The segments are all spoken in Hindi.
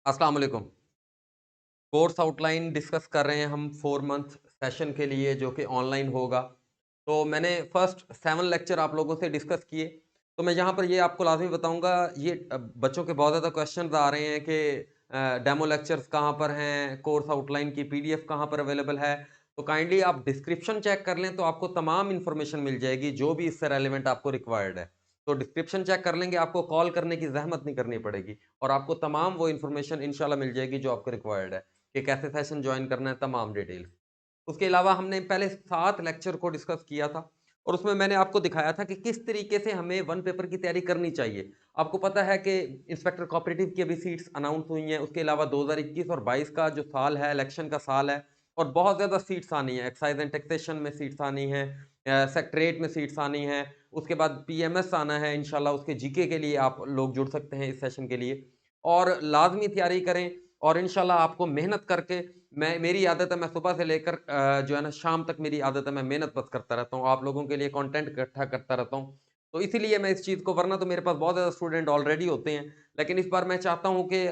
अस्सलाम वालेकुम। कोर्स आउटलाइन डिस्कस कर रहे हैं हम 4 मंथ सेशन के लिए जो कि ऑनलाइन होगा। तो मैंने फर्स्ट 7 लेक्चर आप लोगों से डिस्कस किए। तो मैं यहाँ पर ये आपको लाज़मी बताऊँगा ये बच्चों के बहुत ज़्यादा क्वेश्चन्स आ रहे हैं कि डेमो लेक्चर्स कहाँ पर हैं? कोर्स आउटलाइन की पीडीएफ कहाँ पर अवेलेबल है? तो काइंडली आप डिस्क्रिप्शन चेक कर लें तो आपको तमाम इन्फॉर्मेशन मिल जाएगी जो भी इससे रेलेवेंट आपको रिक्वायर्ड है। तो डिस्क्रिप्शन चेक कर लेंगे, आपको कॉल करने की ज़हमत नहीं करनी पड़ेगी और आपको तमाम वो इन्फॉर्मेशन इंशाल्लाह मिल जाएगी जो आपको रिक्वायर्ड है। कि कैसे सेशन जॉइन करना है, तमाम डिटेल्स। उसके अलावा हमने पहले 7 लेक्चर को डिस्कस किया था और उसमें मैंने आपको दिखाया था कि किस तरीके से हमें 1 पेपर की तैयारी करनी चाहिए। आपको पता है कि इंस्पेक्टर कोऑपरेटिव की अभी सीट्स अनाउंस हुई हैं, उसके अलावा 2021 और 22 का जो साल है, इलेक्शन का साल है और बहुत ज़्यादा सीट्स आनी है। एक्साइज़ एंड टैक्सेशन में सीट्स आनी हैं, सेक्रेटेरिएट में सीट्स आनी हैं, उसके बाद पीएमएस आना है इंशाल्लाह, उसके जीके के लिए आप लोग जुड़ सकते हैं इस सेशन के लिए और लाज़मी तैयारी करें और इंशाल्लाह आपको मेहनत करके मेरी आदत है मैं सुबह से लेकर जो है ना शाम तक मेरी आदत है मैं मेहनत बस करता रहता हूँ। आप लोगों के लिए कंटेंट इकट्ठा करता रहता हूँ। तो इसीलिए मैं इस चीज़ को वरना तो मेरे पास बहुत ज़्यादा स्टूडेंट ऑलरेडी होते हैं। लेकिन इस बार मैं चाहता हूँ कि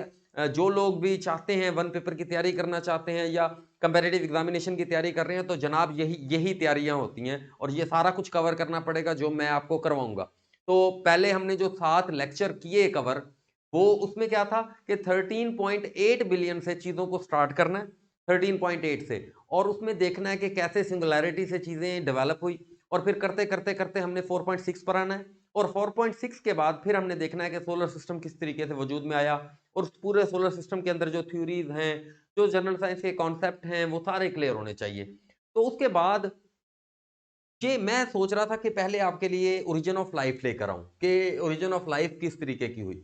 जो लोग भी चाहते हैं 1 पेपर की तैयारी करना चाहते हैं या कंपैरेटिव एग्ज़ामिनेशन की तैयारी कर रहे हैं तो जनाब यही यही तैयारियाँ होती हैं और ये सारा कुछ कवर करना पड़ेगा जो मैं आपको करवाऊँगा। तो पहले हमने जो 7 लेक्चर किए कवर वो उसमें क्या था कि 13.8 बिलियन से चीज़ों को स्टार्ट करना है, 13.8 से और उसमें देखना है कि कैसे सिंगुलैरिटी से चीज़ें डेवलप हुई और फिर करते हमने 4.6 पर आना है और 4.6 के बाद फिर हमने देखना है कि सोलर सिस्टम किस तरीके से वजूद में आया और उस पूरे सोलर सिस्टम के अंदर जो थ्योरीज़ हैं, जो जनरल साइंस के कॉन्सेप्ट हैं, वो सारे क्लियर होने चाहिए। तो उसके बाद जी, मैं सोच रहा था कि पहले आपके लिए ओरिजिन ऑफ लाइफ लेकर आऊँ, कि ओरिजिन ऑफ लाइफ किस तरीके की हुई।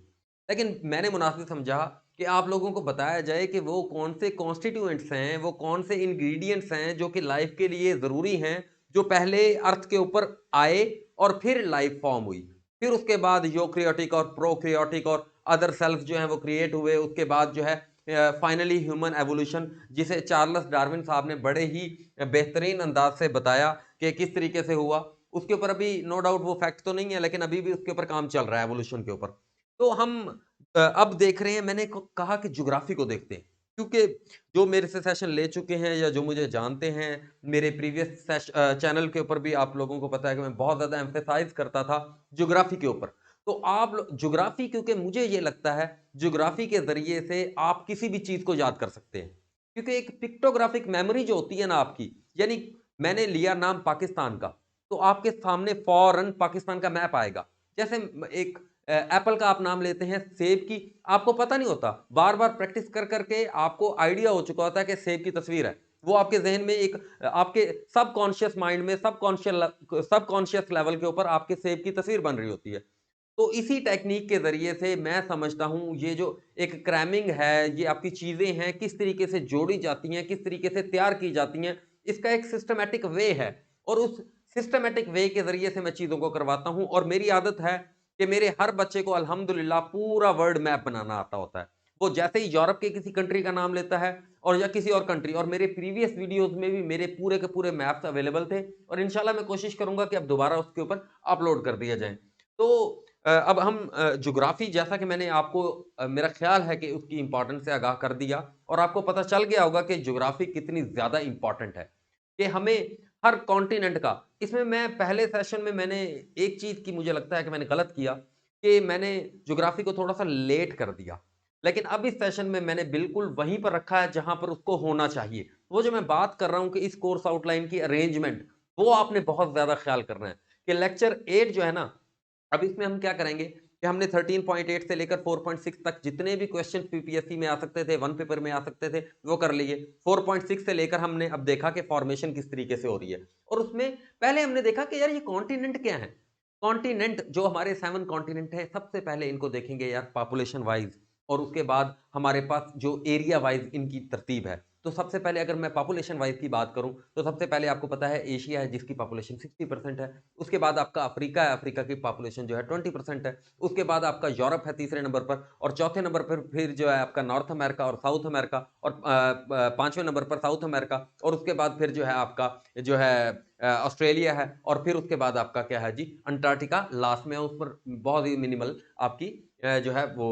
लेकिन मैंने मुनासिब समझा कि आप लोगों को बताया जाए कि वो कौन से कॉन्स्टिट्यूएंट्स हैं, वो कौन से इंग्रीडिएंट्स हैं जो कि लाइफ के लिए ज़रूरी हैं, जो पहले अर्थ के ऊपर आए और फिर लाइफ फ़ॉर्म हुई। फिर उसके बाद यूकेरियोटिक और प्रोकैरियोटिक और अदर सेल्स जो हैं वो क्रिएट हुए। उसके बाद जो है फाइनली ह्यूमन एवोल्यूशन जिसे चार्ल्स डार्विन साहब ने बड़े ही बेहतरीन अंदाज से बताया कि किस तरीके से हुआ। उसके ऊपर अभी नो डाउट वो फैक्ट तो नहीं है लेकिन अभी भी उसके ऊपर काम चल रहा है एवोल्यूशन के ऊपर। तो हम अब देख रहे हैं मैंने क कहा कि ज्योग्राफी को देखते हैं। क्योंकि जो मेरे से सेशन ले चुके हैं या जो मुझे जानते हैं, मेरे प्रीवियस चैनल के ऊपर भी आप लोगों को पता है कि मैं बहुत ज़्यादा एम्फसाइज़ करता था ज्योग्राफी के ऊपर। तो आप लो ज्योग्राफी क्योंकि मुझे ये लगता है ज्योग्राफी के ज़रिए से आप किसी भी चीज़ को याद कर सकते हैं। क्योंकि एक पिक्टोग्राफिक मेमोरी जो होती है ना आपकी, यानी मैंने लिया नाम पाकिस्तान का, तो आपके सामने फ़ौरन पाकिस्तान का मैप आएगा। जैसे एक एप्पल का आप नाम लेते हैं, सेब की आपको पता नहीं होता, बार-बार प्रैक्टिस कर के आपको आइडिया हो चुका होता है कि सेब की तस्वीर है। वो आपके ज़हन में एक आपके सबकॉन्शियस माइंड में सबकॉन्शियस लेवल के ऊपर आपके सेब की तस्वीर बन रही होती है। तो इसी टेक्नीक के ज़रिए से मैं समझता हूँ ये जो एक क्रैमिंग है, ये आपकी चीज़ें हैं, किस तरीके से जोड़ी जाती हैं, किस तरीके से तैयार की जाती हैं, इसका एक सिस्टमैटिक वे है और उस सिस्टमैटिक वे के ज़रिए से मैं चीज़ों को करवाता हूँ और मेरी आदत है कि मेरे हर बच्चे को अल्हम्दुलिल्लाह पूरा वर्ल्ड मैप बनाना आता होता है। वो जैसे ही यूरोप के किसी कंट्री का नाम लेता है और या किसी और कंट्री और मेरे प्रीवियस वीडियोज़ में भी मेरे पूरे के पूरे मैप्स अवेलेबल थे और इंशाल्लाह मैं कोशिश करूँगा कि अब दोबारा उसके ऊपर अपलोड कर दिया जाए। तो अब हम ज्योग्राफ़ी जैसा कि मैंने आपको मेरा ख़्याल है कि उसकी इम्पोर्टेंस से आगाह कर दिया और आपको पता चल गया होगा कि ज्योग्राफ़ी कितनी ज़्यादा इम्पोर्टेंट है, कि हमें हर कॉन्टिनेंट का इसमें मैं पहले सेशन में मैंने एक चीज़ की मुझे लगता है कि मैंने गलत किया, कि मैंने ज्योग्राफ़ी को थोड़ा-सा लेट कर दिया। लेकिन अब इस सेशन में मैंने बिल्कुल वहीं पर रखा है जहाँ पर उसको होना चाहिए। वो जो मैं बात कर रहा हूँ कि इस कोर्स आउटलाइन की अरेंजमेंट, वो आपने बहुत ज़्यादा ख़्याल करना है, कि लेक्चर 8 जो है ना अब इसमें हम क्या करेंगे कि हमने 13.8 से लेकर 4.6 तक जितने भी क्वेश्चन पीपीएससी में आ सकते थे, 1 पेपर में आ सकते थे, वो कर लिए। 4.6 से लेकर हमने अब देखा कि फॉर्मेशन किस तरीके से हो रही है और उसमें पहले हमने देखा कि यार ये कॉन्टिनेंट क्या है? कॉन्टिनेंट जो हमारे 7 कॉन्टिनेंट हैं, सबसे पहले इनको देखेंगे यार पॉपुलेशन वाइज़ और उसके बाद हमारे पास जो एरिया वाइज़ इनकी तरतीब है। तो सबसे पहले अगर मैं पॉपुलेशन वाइज़ की बात करूँ, तो सबसे पहले आपको पता है एशिया है जिसकी पॉपुलेशन 60% है। उसके बाद आपका अफ्रीका है, अफ्रीका की पॉपुलेशन जो है 20% है। उसके बाद आपका यूरोप है तीसरे नंबर पर और चौथे नंबर पर फिर जो है आपका नॉर्थ अमेरिका और साउथ अमेरिका और 5वें नंबर पर साउथ अमेरिका और उसके बाद फिर जो है आपका जो है ऑस्ट्रेलिया है और फिर उसके बाद आपका क्या है जी अंटार्कटिका लास्ट में है, उस पर बहुत ही मिनिमल आपकी जो है वो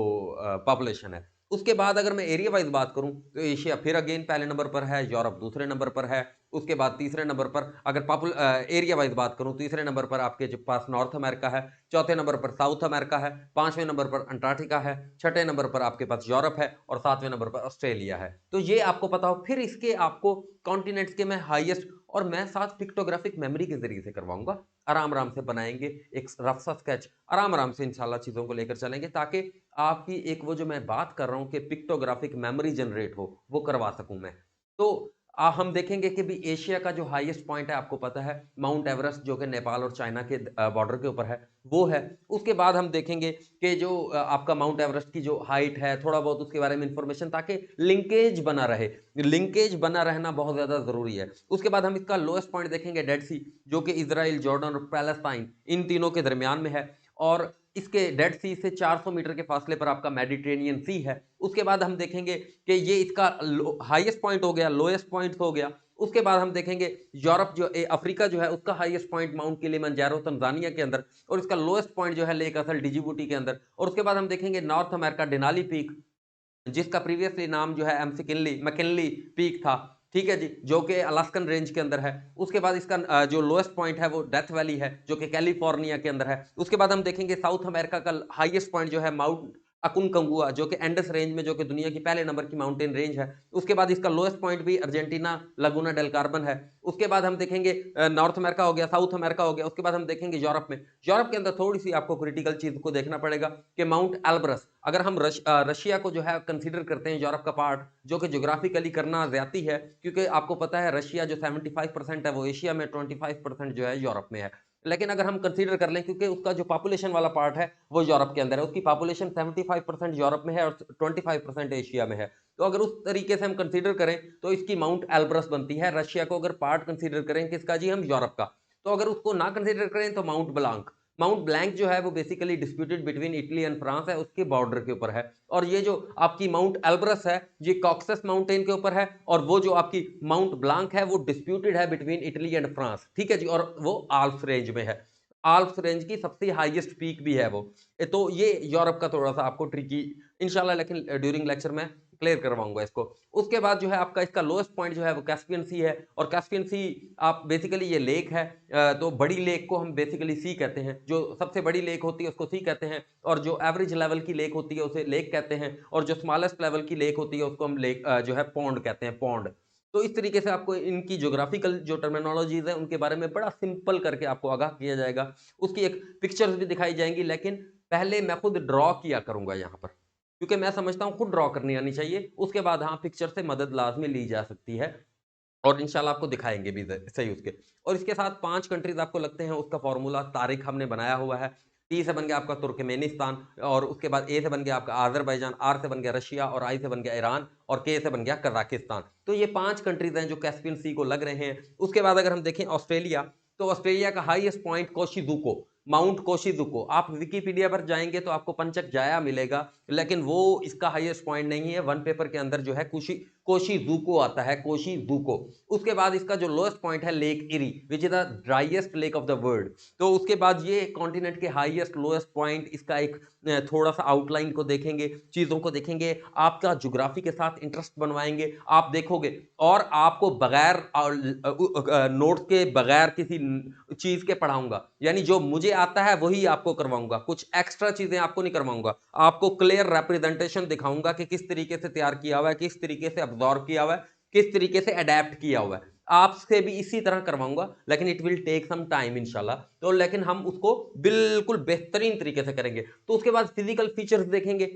पॉपुलेशन है। उसके बाद अगर मैं एरिया वाइज़ बात करूँ, तो एशिया फिर अगेन पहले नंबर पर है, यूरोप दूसरे नंबर पर है, उसके बाद तीसरे नंबर पर अगर एरिया वाइज़ बात करूँ, तीसरे नंबर पर आपके जो पास नॉर्थ अमेरिका है, चौथे नंबर पर साउथ अमेरिका है, 5वें नंबर पर अंटार्कटिका है, छठे नंबर पर आपके पास यूरोप है और 7वें नंबर पर ऑस्ट्रेलिया है। तो ये आपको पता हो, फिर इसके आपको कॉन्टिनेंट्स के मैं हाईएस्ट और मैं साथ पिक्टोग्राफिक मेमोरी के ज़रिए से करवाऊँगा। आराम-आराम से बनाएँगे, एक रफ़ सा स्केच, आराम-आराम से इंशाल्लाह चीज़ों को लेकर चलेंगे ताकि आपकी एक वो जो मैं बात कर रहा हूँ कि पिक्टोग्राफिक मेमोरी जनरेट हो, वो करवा सकूँ मैं। तो हम देखेंगे कि भी एशिया का जो हाईएस्ट पॉइंट है आपको पता है माउंट एवरेस्ट जो कि नेपाल और चाइना के बॉर्डर के ऊपर है, वो है। उसके बाद हम देखेंगे कि जो आपका माउंट एवरेस्ट की जो हाइट है, थोड़ा बहुत उसके बारे में इन्फॉर्मेशन ताकि लिंकेज बना रहे। लिंकेज बना रहना बहुत ज़्यादा ज़रूरी है। उसके बाद हम इसका लोएस्ट पॉइंट देखेंगे डेड सी जो कि इज़राइल, जॉर्डन और पैलेस्टाइन इन तीनों के दरमियान में है और इसके डेड सी से 400 मीटर के फासले पर आपका मेडिटेरेनियन सी है। उसके बाद हम देखेंगे कि ये इसका हाईएस्ट पॉइंट हो गया, लोएस्ट पॉइंट हो गया। उसके बाद हम देखेंगे यूरोप जो अफ्रीका जो है उसका highest point mount Kilimanjaro Tanzania के अंदर और इसका लोएस्ट पॉइंट जो है लेक असल डिजिबूटी के अंदर और उसके बाद हम देखेंगे नॉर्थ अमेरिका डेनाली पीक जिसका प्रीवियसली नाम जो है मैकिनली पीक था, ठीक है जी, जो कि अलास्कन रेंज के अंदर है। उसके बाद इसका जो लोएस्ट पॉइंट है वो डेथ वैली है, जो कि कैलिफोर्निया के अंदर है। उसके बाद हम देखेंगे साउथ अमेरिका का हाईएस्ट पॉइंट जो है माउंट अकुनकंगुआ जो कि एंडस रेंज में जो कि दुनिया की पहले नंबर की माउंटेन रेंज है। उसके बाद इसका लोएस्ट पॉइंट भी अर्जेंटीना लगूना डेल कार्बन है। उसके बाद हम देखेंगे नॉर्थ अमेरिका हो गया, साउथ अमेरिका हो गया। उसके बाद हम देखेंगे यूरोप में। यूरोप के अंदर थोड़ी-सी आपको क्रिटिकल चीज़ को देखना पड़ेगा कि माउंट एल्ब्रस अगर हम रशिया को जो है कंसीडर करते हैं यूरोप का पार्ट जो कि ज्योग्राफिकली करना ज़्यादती है क्योंकि आपको पता है रशिया जो 75% है वो एशिया में 25% जो है यूरोप में है। लेकिन अगर हम कंसीडर कर लें क्योंकि उसका जो पॉपुलेशन वाला पार्ट है वो यूरोप के अंदर है। उसकी पॉपुलेशन 75% यूरोप में है और 25% एशिया में है। तो अगर उस तरीके से हम कंसीडर करें तो इसकी माउंट एल्ब्रस बनती है। रशिया को अगर पार्ट कंसीडर करें किसका जी हम यूरोप का। तो अगर उसको ना कंसीडर करें तो माउंट ब्लैंक जो है वो basically disputed between Italy and France है उसके बॉर्डर के ऊपर है और ये जो आपकी माउंट एल्ब्रस है ये कॉक्सस माउंटेन के ऊपर है और वो जो आपकी माउंट ब्लांक है वो डिस्प्यूटेड है बिटवीन इटली एंड फ्रांस ठीक है जी और वो आल्प्स रेंज में है आल्प्स रेंज की सबसे हाईएस्ट पीक भी है वो तो ये यूरोप का थोड़ा सा आपको ट्रिकी इंशाल्लाह लेकिन ड्यूरिंग लेक्चर में क्लियर करवाऊंगा इसको उसके बाद जो है आपका इसका लोएस्ट पॉइंट जो है वो कैस्पियन सी है और कैस्पियन सी आप बेसिकली ये लेक है तो बड़ी लेक को हम बेसिकली सी कहते हैं जो सबसे बड़ी लेक होती है उसको सी कहते हैं और जो एवरेज लेवल की लेक होती है उसे लेक कहते हैं और जो स्मॉलेस्ट लेवल की लेक होती है उसको हम लेक जो है पौंड कहते हैं पौंड तो इस तरीके से आपको इनकी ज्योग्राफिकल जो टर्मिनोलॉजीज है उनके बारे में बड़ा सिंपल करके आपको आगाह किया जाएगा उसकी एक पिक्चर्स भी दिखाई जाएंगी लेकिन पहले मैं खुद ड्रॉ किया करूंगा यहाँ पर क्योंकि मैं समझता हूँ खुद ड्रॉ करनी आनी चाहिए उसके बाद हाँ पिक्चर से मदद लाजमी ली जा सकती है और इंशाल्लाह आपको दिखाएँगे भी सही उसके। और इसके साथ 5 कंट्रीज़ आपको लगते हैं उसका फ़ॉर्मूला तारीख़ हमने बनाया हुआ है। टी से बन गया आपका तुर्कमेनिस्तान और उसके बाद ए से बन गया आपका अज़रबैजान, आर से बन गया रशिया और आई से बन गया ईरान और के से बन गया कज़ाकिस्तान। तो ये 5 कंट्रीज़ हैं जो कैस्पियन सी को लग रहे हैं। उसके बाद अगर हम देखें ऑस्ट्रेलिया, तो ऑस्ट्रेलिया का हाईएस्ट पॉइंट कोशिजुको, माउंट कोशिजुको। आप विकिपीडिया पर जाएँगे तो आपको पंचक जाया मिलेगा, लेकिन वो इसका हाईएस्ट पॉइंट नहीं है। वन पेपर के अंदर जो है कोशिजुको आता है, कोशिजुको। उसके बाद इसका जो लोएस्ट पॉइंट है lake eri which is the driest lake of the world तो उसके बाद ये कॉन्टिनेंट के हाईएस्ट लोएस्ट पॉइंट इसका एक थोड़ा सा आउटलाइन को देखेंगे चीजों को देखेंगे आपका ज्योग्राफी के साथ इंटरेस्ट बनवाएंगे आप देखोगे और आपको बगैर नोट्स के बगैर किसी चीज के पढ़ाऊंगा यानी जो मुझे आता है वही आपको करवाऊंगा कुछ एक्स्ट्रा चीजें आपको नहीं करवाऊंगा आपको क्लियर रिप्रेजेंटेशन दिखाऊंगा कि किस तरीके से तैयार किया हुआ है किस तरीके से अब्जॉर्व किया हुआ है किस तरीके से अडेप्ट किया हुआ है आपसे भी इसी तरह करवाऊंगा लेकिन it will take some time इंशाल्लाह तो लेकिन हम उसको बिल्कुल बेहतरीन तरीके से करेंगे तो उसके बाद फिजिकल फीचर्स देखेंगे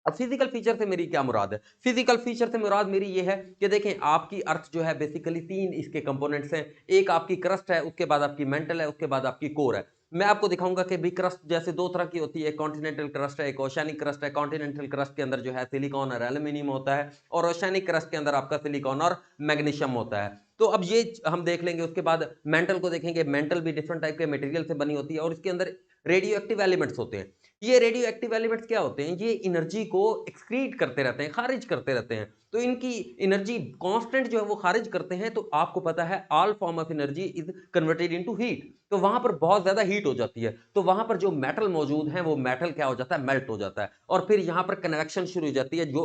अब फिजिकल फीचर से मेरी क्या मुराद है फिजिकल फीचर से मुराद मेरी ये है कि देखें आपकी अर्थ जो है बेसिकली 3 इसके कंपोनेंट्स हैं एक आपकी क्रस्ट है उसके बाद आपकी मेंटल है उसके बाद आपकी कोर है मैं आपको दिखाऊंगा कि भी क्रस्ट जैसे दो तरह की होती है कॉन्टिनेंटल क्रस्ट है एक ओशियानिक क्रस्ट है कॉन्टिनेंटल क्रस्ट के अंदर जो है सिलिकॉन और एल्यूमिनियम होता है और ओशियानिक क्रस्ट के अंदर आपका सिलिकॉन और मैग्नीशियम होता है तो अब ये हम देख लेंगे उसके बाद मेंटल को देखेंगे मेंटल भी डिफरेंट टाइप के मटेरियल से बनी होती है और इसके अंदर रेडियो एक्टिव एलिमेंट्स होते हैं ये रेडियो एक्टिव एलिमेंट्स क्या होते हैं? ये एनर्जी को एक्सक्रीट करते रहते हैं, खारिज करते रहते हैं। तो इनकी एनर्जी कांस्टेंट जो है वो खारिज करते हैं, तो आपको पता है all form of energy is converted into heat. तो वहाँ पर बहुत ज़्यादा हीट हो जाती है। तो वहाँ पर जो मेटल मौजूद हैं, वो मेटल क्या हो जाता है? मेल्ट हो जाता है और फिर यहाँ पर कन्वेक्शन शुरू हो जाती है। जो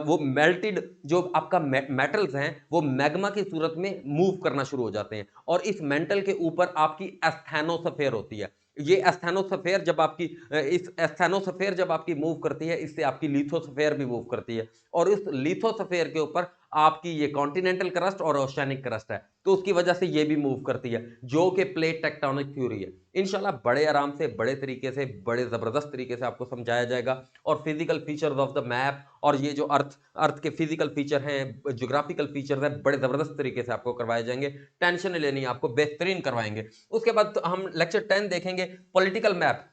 वो मेल्टेड जो आपका मेटल्स हैं, वो मैग्मा की सूरत में मूव करना शुरू हो जाते हैं और इस मेंटल के ऊपर आपकी एस्थेनोस्फीयर होती है। ये एस्थेनोस्फीयर जब आपकी इस एस्थेनोस्फीयर जब आपकी मूव करती है, इससे आपकी लिथोस्फीयर भी मूव करती है और इस लिथोस्फीयर के ऊपर आपकी ये कॉन्टिनेंटल क्रस्ट और ओशियानिक क्रस्ट है, तो उसकी वजह से ये भी मूव करती है, जो कि प्लेट टेक्टोनिक थ्योरी है। इंशाल्लाह बड़े आराम से, बड़े तरीके से, बड़े ज़बरदस्त तरीके से आपको समझाया जाएगा और physical features of the map और ये जो अर्थ के फिजिकल फीचर हैं, ज्योग्राफिकल फीचर्स हैं, बड़े ज़बरदस्त तरीके से आपको करवाए जाएंगे। टेंशन नहीं लेनी, आपको बेहतरीन करवाएंगे। उसके बाद तो हम लेक्चर 10 देखेंगे पॉलिटिकल मैप।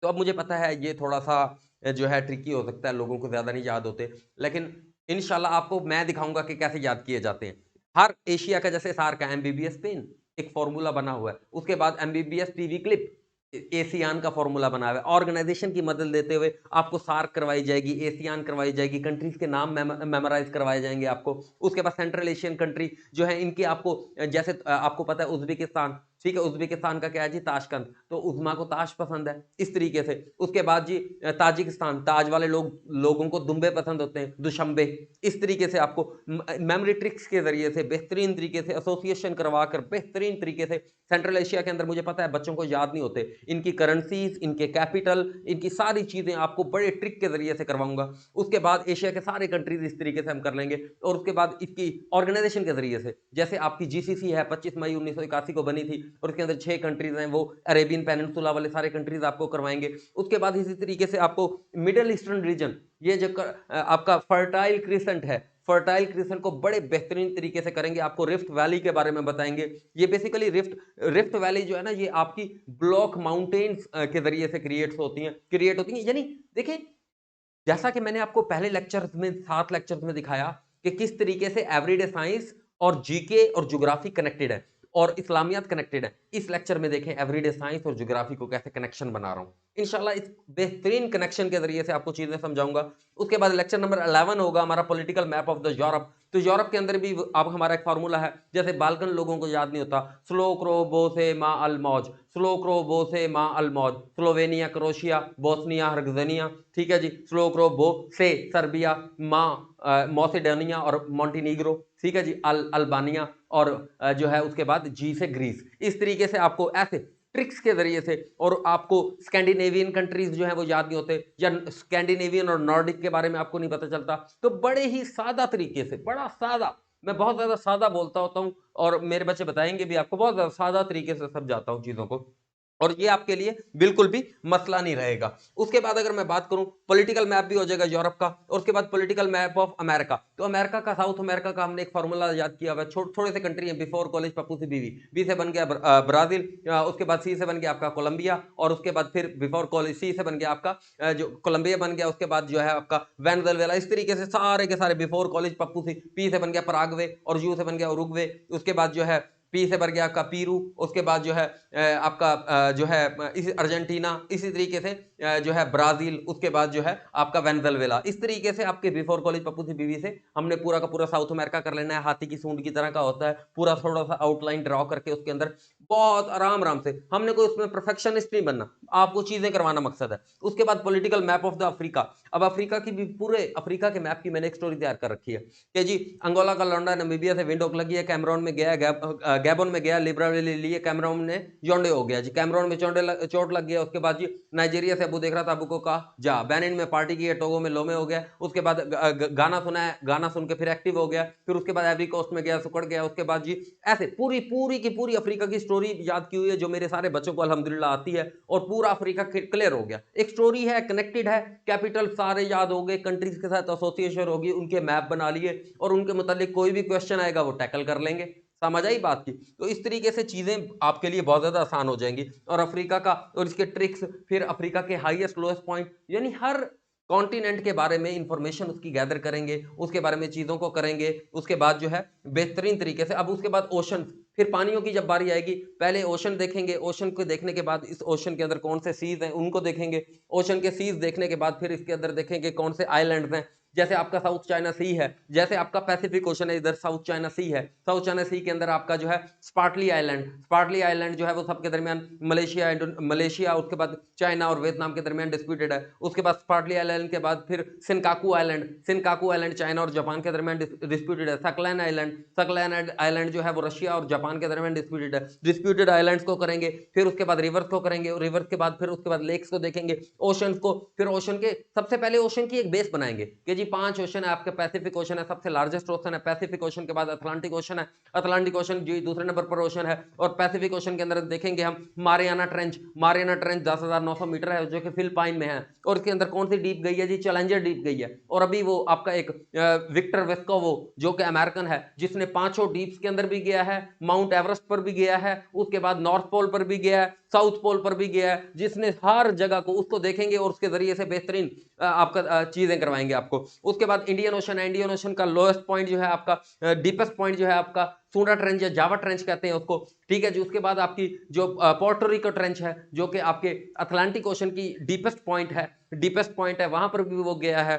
तो अब मुझे पता है ये थोड़ा-सा जो है ट्रिकी हो सकता है, लोगों को ज़्यादा नहीं याद होते, लेकिन इंशाल्लाह आपको मैं दिखाऊँगा कि कैसे याद किए जाते हैं। हर एशिया का जैसे सार का एमबीबीएस पेन, एक फ़ॉर्मूला बना हुआ है। उसके बाद एमबीबीएस टीवी क्लिप, एसियान का फ़ॉर्मूला बना हुआ है। ऑर्गनाइज़ेशन की मदद लेते हुए आपको सार्क करवाई जाएगी, एसियान करवाई जाएगी, कंट्रीज़ के नाम मेमोराइज़ करवाए जाएँगे आपको। उसके बाद सेंट्रल एशियन कंट्री जो है इनकी आपको जैसे आपको पता है उज़्बेकिस्तान, ठीक है, उज़्बेकिस्तान का क्या है जी? ताशकंद, तो उज़्मा को ताश पसंद है, इस तरीके से। उसके बाद जी ताजिकिस्तान, ताज वाले लोगों को दुम्बे पसंद होते हैं, दुशंबे। इस तरीके से आपको मेमोरी ट्रिक्स के ज़रिए से बेहतरीन तरीके से एसोसिएशन करवाकर बेहतरीन तरीके से सेंट्रल एशिया के अंदर मुझे पता है बच्चों को याद नहीं होते। इनकी करेंसीज़, इनके कैपिटल, इनकी सारी चीज़ें आपको बड़े ट्रिक के ज़रिए से करवाऊँगा। उसके बाद एशिया के सारे कंट्रीज़ इस तरीके से हम कर लेंगे और उसके बाद इसकी ऑर्गेनाइज़ेशन के ज़रिए से, जैसे आपकी जीसीसी है 25 मई 1981 को बनी थी और उसके अंदर 6 कंट्रीज़ हैं, वो अरेबियन पेनिनसुला वाले सारे कंट्रीज़ आपको करवाएँगे। उसके बाद इसी तरीके से आपको मिडल ईस्टर्न रीजन, ये जो आपका फर्टाइल क्रिसेंट है, फर्टाइल क्रिसेंट को बड़े बेहतरीन तरीके से करेंगे। आपको रिफ्ट वैली के बारे में बताएँगे। ये बेसिकली रिफ्ट रिफ्ट वैली जो है ना, ये आपकी ब्लॉक माउंटेन्स के ज़रिए से क्रिएट होती हैं। यानी देखिए, जैसा कि मैंने आपको पहले लेक्चर्स में 7 लेक्चर्स में दिखाया कि किस तरीके से एवरीडे साइंस और जीके और ज्योग्राफी कनेक्टेड है और इस्लामियात कनेक्टेड है। इस लेक्चर में देखें एवरीडे साइंस और ज्योग्राफी को कैसे कनेक्शन बना रहा हूँ। इंशाल्लाह इस बेहतरीन कनेक्शन के ज़रिए से आपको चीज़ें समझाऊँगा। उसके बाद लेक्चर नंबर 11 होगा हमारा political map of the Europe. तो यूरोप के अंदर भी अब हमारा एक फ़ॉर्मूला है, जैसे बाल्कन लोगों को याद नहीं होता, स्लोक्रो बोसे मा अल-मौज, स्लोक्रो बोसे मा अल-मौज, स्लोवेनिया, क्रोएशिया, बोस्निया, हर्ज़ेगोविना, ठीक है जी, स्लोक्रो बो से सर्बिया, मा मॉसिडोनिया और मॉन्टेनीग्रो, ठीक है जी, अल्बानिया और जो है उसके बाद जी से ग्रीस। इस तरीके से आपको ऐसे ट्रिक्स के ज़रिए से और आपको स्कैंडिनेवियन कंट्रीज़ जो हैं वो याद नहीं होते या स्कैंडिनेवियन और नॉर्डिक के बारे में आपको नहीं पता चलता। तो बड़े ही सादा तरीके से, बड़ा सादा, मैं बहुत ज़्यादा सादा बोलता होता हूँ और मेरे बच्चे बताएँगे भी आपको, बहुत ज़्यादा सादा तरीके से समझाता हूँ चीज़ों को और ये आपके लिए बिल्कुल भी मसला नहीं रहेगा। उसके बाद अगर मैं बात करूँ, पॉलिटिकल मैप भी हो जाएगा यूरोप का और उसके बाद पॉलिटिकल मैप ऑफ अमेरिका। तो अमेरिका का, साउथ अमेरिका का हमने एक फ़ॉर्मूला याद किया हुआ है। थोड़े से कंट्री हैं, बिफोर कॉलेज पप्पू से बीवी। बी से बन गया ब्राज़ील, उसके बाद सी से बन गया आपका कोलंबिया और उसके बाद फिर बिफोर कॉलेज सी से बन गया आपका जो कोलंबिया बन गया, उसके बाद जो है आपका वेनेज़ुएला। इस तरीके से सारे के सारे बिफोर कॉलेज पप्पू से, पी से बन गया पराग्वे और यू से बन गया उरुग्वे। उसके बाद जो है पी से बन गया आपका पीरू, उसके बाद जो है आपका जो है इसी अर्जेंटीना, इसी तरीके से जो है ब्राज़ील, उसके बाद जो है आपका वेनेज़ुएला। इस तरीके से आपके बिफोर कॉलेज पप्पू से बीवी से हमने पूरा का पूरा साउथ अमेरिका कर लेना है। हाथी की सूंड की तरह का होता है, पूरा थोड़ा-सा आउटलाइन ड्रॉ करके उसके अंदर बहुत आराम-आराम से, हमने कोई उसमें परफेक्शनिस्ट नहीं बनना, आपको चीज़ें करवाना मकसद है। उसके बाद political map of the Africa. अब अफ्रीका की भी, पूरे अफ्रीका के मैप की मैंने एक स्टोरी तैयार कर रखी है कि जी अंगोला का लौंडा नामीबिया से विंडहोक लगी है, कैमरून में गया, गैबोन में गया, लिब्राविली लिए, कैमरून ने योंडे हो गया जी, कैमरून में चोट लग गया। उसके बाद जी नाइजीरिया से अबू देख रहा था, अबू को कहा जा, बेनिन में पार्टी की है, टोगो में लोमे हो गया। उसके बाद गाना सुना है, गाना सुन के फिर एक्टिव हो गया। फिर उसके बाद एवरी कोस्ट में गया, सुकड़ गया। उसके बाद जी ऐसे पूरी पूरी की पूरी अफ्रीका की स्टोरी याद की हुई है, जो मेरे सारे बच्चों को अल्हम्दुलिल्लाह आती है और पूरा अफ्रीका क्लियर हो गया। एक स्टोरी है, कनेक्टेड है, कैपिटल सारे याद हो गए, कंट्रीज के साथ एसोसिएशन होगी, उनके मैप बना लिए और उनके मुतालिक कोई भी क्वेश्चन आएगा वो टैकल कर लेंगे। समझ आई बात की? तो इस तरीके से चीज़ें आपके लिए बहुत ज़्यादा आसान हो जाएँगी और अफ्रीका का और इसके ट्रिक्स, फिर अफ्रीका के हाईएस्ट लोएस्ट पॉइंट, यानी हर कॉन्टिनेंट के बारे में इंफॉर्मेशन उसकी गैदर करेंगे, उसके बारे में चीज़ों को करेंगे। उसके बाद जो है बेहतरीन तरीके से, अब उसके बाद ओशंस, फिर पानियों की जब बारी आएगी, पहले ओशन देखेंगे, ओशन को देखने के बाद इस ओशन के अंदर कौन से सीज हैं उनको देखेंगे, ओशन के सीज देखने के बाद फिर इसके अंदर देखेंगे कौन से आइलैंड्स हैं, जैसे आपका साउथ चाइना सी है, जैसे आपका पैसिफिक ओशन है, इधर साउथ चाइना सी है, साउथ चाइना सी के अंदर आपका जो है स्पार्टली आइलैंड जो है वो सबके दरमियान मलेशिया उसके बाद चाइना और वियतनाम के दरमियान डिस्प्यूटेड है। उसके बाद स्पार्टली आइलैंड के बाद फिर सिनकाकू आइलैंड चाइना और जापान के दरमियान डिस्प्यूटेड है। सकलैन आइलैंड जो है वो रशिया और जापान के दरमियान डिस्प्यूटेड है। डिस्प्यूटेड आइलैंड्स को करेंगे, फिर उसके बाद रिवर्स को करेंगे, रिवर्स के बाद फिर उसके बाद लेक्स को देखेंगे, ओशंस को, फिर ओशन के सबसे पहले ओशन की एक बेस बनाएंगे कि जी 5 ओशन है आपके, पैसिफिक ओशन है सबसे लार्जेस्ट ओशन है, पैसिफिक ओशन के बाद अटलांटिक ओशन है, अटलांटिक ओशन जी दूसरे नंबर पर ओशन है, और पैसिफिक ओशन के अंदर देखेंगे हम मारियाना ट्रेंच 10,900 मीटर है जो कि फिलिपाइन में है, और इसके अंदर कौन सी डीप गई है जी, चैलेंजर डीप गई है। और अभी वो आपका एक विक्टर वेस्कोवो जो कि अमेरिकन है, जिसने 5 डीप्स के अंदर भी गया है, माउंट एवरेस्ट पर भी गया है, उसके बाद नॉर्थ पोल पर भी गया है, साउथ पोल पर भी गया है, जिसने हर जगह को उसको देखेंगे और उसके जरिए से बेहतरीन आपका चीजें करवाएंगे आपको। उसके बाद इंडियन ओशन है, इंडियन ओशन का लोएस्ट पॉइंट जो है आपका, डीपेस्ट पॉइंट जो है आपका सुंडा ट्रेंच या जावा ट्रेंच कहते हैं उसको, ठीक है जी। उसके बाद आपकी जो पोर्टो रिको ट्रेंच है जो कि आपके अटलांटिक ओशन की डीपेस्ट पॉइंट है, वहां पर भी वो गया है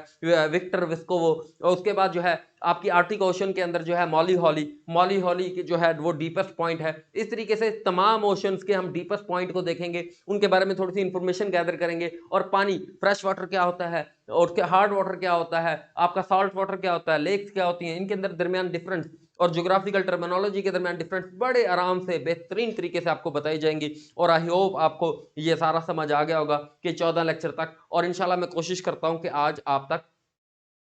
विक्टर विस्कोवो। और उसके बाद जो है आपकी आर्टिक ओशन के अंदर जो है मॉली हॉली की जो है वो डीपेस्ट पॉइंट है। इस तरीके से तमाम ओशंस के हम डीपेस्ट पॉइंट को देखेंगे, उनके बारे में थोड़ी सी इंफॉर्मेशन गैदर करेंगे, और पानी फ्रेश वाटर क्या होता है और हार्ड वाटर क्या होता है, आपका सॉल्ट वाटर क्या होता है, लेक्स क्या होती हैं, इनके अंदर दरमियान डिफरेंस और ज्योग्राफिकल टर्मिनोलॉजी के दरमियान डिफरेंस बड़े आराम से बेहतरीन तरीके से आपको बताई जाएंगी। और आई होप आपको ये सारा समझ आ गया होगा कि 14 लेक्चर तक, और इंशाल्लाह मैं कोशिश करता हूं कि आज आप तक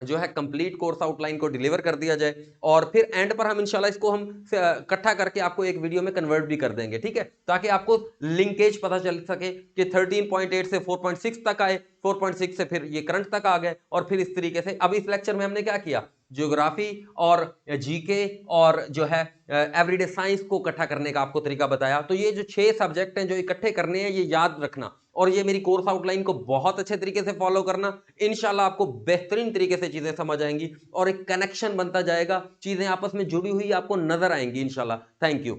जो है कंप्लीट कोर्स आउटलाइन को डिलीवर कर दिया जाए, और फिर एंड पर हम इंशाल्लाह इसको हम इकट्ठा करके आपको एक वीडियो में कन्वर्ट भी कर देंगे, ठीक है, ताकि आपको लिंकेज पता चल सके कि 13.8 से 4.6 तक आए, 4.6 से फिर ये करंट तक आ गए, और फिर इस तरीके से। अब इस लेक्चर में हमने क्या किया, ज्योग्राफी और जीके और जो है एवरीडे साइंस को इकट्ठा करने का आपको तरीका बताया। तो ये जो 6 सब्जेक्ट हैं जो इकट्ठे करने हैं, ये याद रखना, और ये मेरी कोर्स आउटलाइन को बहुत अच्छे तरीके से फॉलो करना। इंशाल्लाह आपको बेहतरीन तरीके से चीजें समझ आएंगी और एक कनेक्शन बनता जाएगा, चीजें आपस में जुड़ी हुई आपको नजर आएंगी इंशाल्लाह। Thank you.